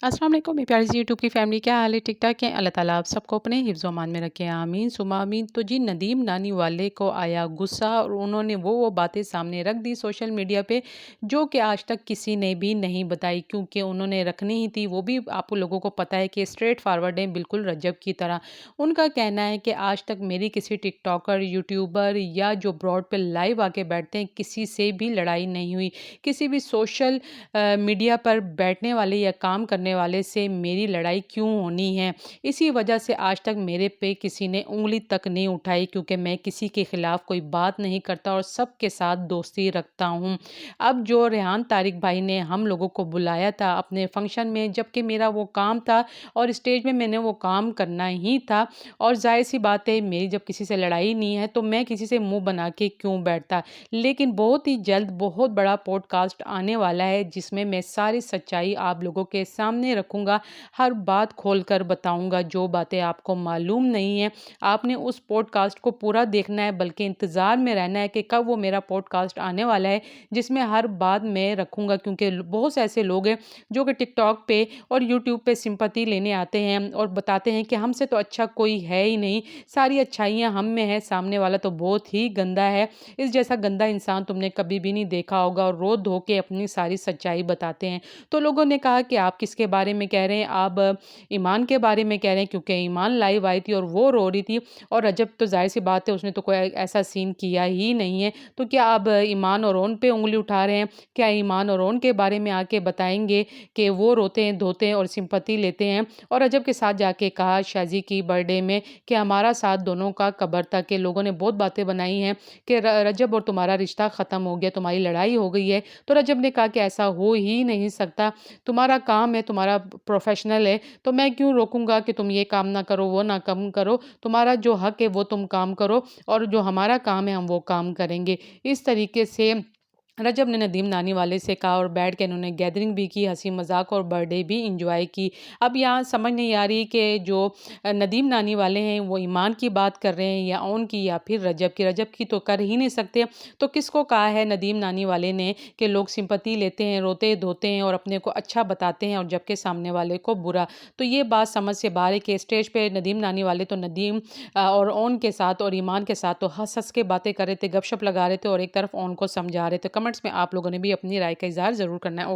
अस्सलाम वालेकुम मेरी प्यारी सी यूट्यूब की फैमिली, क्या हाल है? ठीक-ठाक है? अल्लाह ताला आप सबको अपने हिफ्ज़ व अमान में रखे, आमीन सुम्मा आमीन। तो जी नदीम नानी वाले को आया गुस्सा और उन्होंने वो बातें सामने रख दी सोशल मीडिया पे, जो कि आज तक किसी ने भी नहीं बताई, क्योंकि उन्होंने रखनी ही थी। वो भी आप लोगों को पता है कि स्ट्रेट फॉरवर्ड है, बिल्कुल रजब की तरह। उनका कहना है कि आज तक मेरी किसी टिकटॉकर, यूट्यूबर या जो ब्रॉड पे लाइव आके बैठते हैं, किसी से भी लड़ाई नहीं हुई। किसी भी सोशल मीडिया पर बैठने वाले या काम करने वाले से मेरी लड़ाई क्यों होनी है। इसी वजह से आज तक मेरे पे किसी ने उँगली तक नहीं उठाई, क्योंकि मैं किसी के खिलाफ कोई बात नहीं करता और सबके साथ दोस्ती रखता हूँ। अब जो रेहान तारिक भाई ने हम लोगों को बुलाया था अपने फंक्शन में, जबकि मेरा वो काम था और स्टेज में मैंने वो काम करना ही था, और ज़ाहिर-सी बात है मेरी जब किसी से लड़ाई नहीं है तो मैं किसी से मुँह बना के क्यों बैठता। लेकिन बहुत ही जल्द बहुत बड़ा पॉडकास्ट आने वाला है, जिसमें मैं सारी सच्चाई आप लोगों के सामने रखूँगा। हर बात खोलकर बताऊँगा, जो बातें आपको मालूम नहीं है। आपने उस पॉडकास्ट को पूरा देखना है, बल्कि इंतज़ार में रहना है कि कब वो मेरा पॉडकास्ट आने वाला है, जिसमें हर बात मैं रखूँगा, क्योंकि बहुत से ऐसे लोग हैं जो कि टिकटॉक पे और यूट्यूब पे सिंपैथी लेने आते हैं और बताते हैं कि हमसे तो अच्छा कोई है ही नहीं, सारी अच्छाइयाँ हम में है, सामने वाला तो बहुत ही गंदा है। इस जैसा गंदा इंसान तुमने कभी भी नहीं देखा होगा, और रो धो के अपनी सारी सच्चाई बताते हैं। तो लोगों ने कहा कि आप किसके बारे में कह रहे हैं? आप ईमान के बारे में कह रहे हैं, क्योंकि ईमान लाइव आई थी और वो रो रही थी, और रजब तो ज़ाहिर-सी बात है उसने तो कोई ऐसा सीन किया ही नहीं है। तो क्या आप ईमान और ओन पे उँगली उठा रहे हैं? क्या ईमान और ओन के बारे में आके बताएँगे कि वो रोते हैं, धोते हैं और सिंपैथी लेते हैं? और रजब के साथ जाके कहा शाज़ी की बर्थडे में कि हमारा साथ दोनों का कब्र तक है। लोगों ने बहुत बातें बनाई हैं कि रजब और तुम्हारा रिश्ता ख़त्म हो गया, तुम्हारी लड़ाई हो गई है। तो रजब ने कहा कि ऐसा हो ही नहीं सकता, तुम्हारा काम है, तुम्हारा प्रोफ़ेशनल है, तो मैं क्यों रोकूँगा कि तुम ये काम ना करो, वो ना कम करो। तुम्हारा जो हक है वो तुम काम करो, और जो हमारा काम है हम वो काम करेंगे। इस तरीके से रजब ने नदीम नानी वाले से कहा, और बैठ के इन्होंने गैदरिंग भी की, हँसी मज़ाक और बर्थडे भी एन्जॉय की। अब यहाँ समझ नहीं आ रही कि जो नदीम नानी वाले हैं वो ईमान की बात कर रहे हैं या ओन की या फिर रजब की। रजब की तो कर ही नहीं सकते, तो किसको कहा है नदीम नानी वाले ने कि लोग सिंपैथी लेते हैं, रोते-धोते हैं और अपने को अच्छा बताते हैं, और जबकि सामने वाले को बुरा। तो ये बात समझ से बाहर है कि स्टेज पे नदीम नानी वाले तो नदीम और ओन के साथ और ईमान के साथ तो हँस-हँस के बातें कर रहे थे, गपशप लगा रहे थे, और एक तरफ ओन को समझा रहे थे। कमेंट्स में आप लोगों ने भी अपनी राय का इज़हार ज़रूर करना है।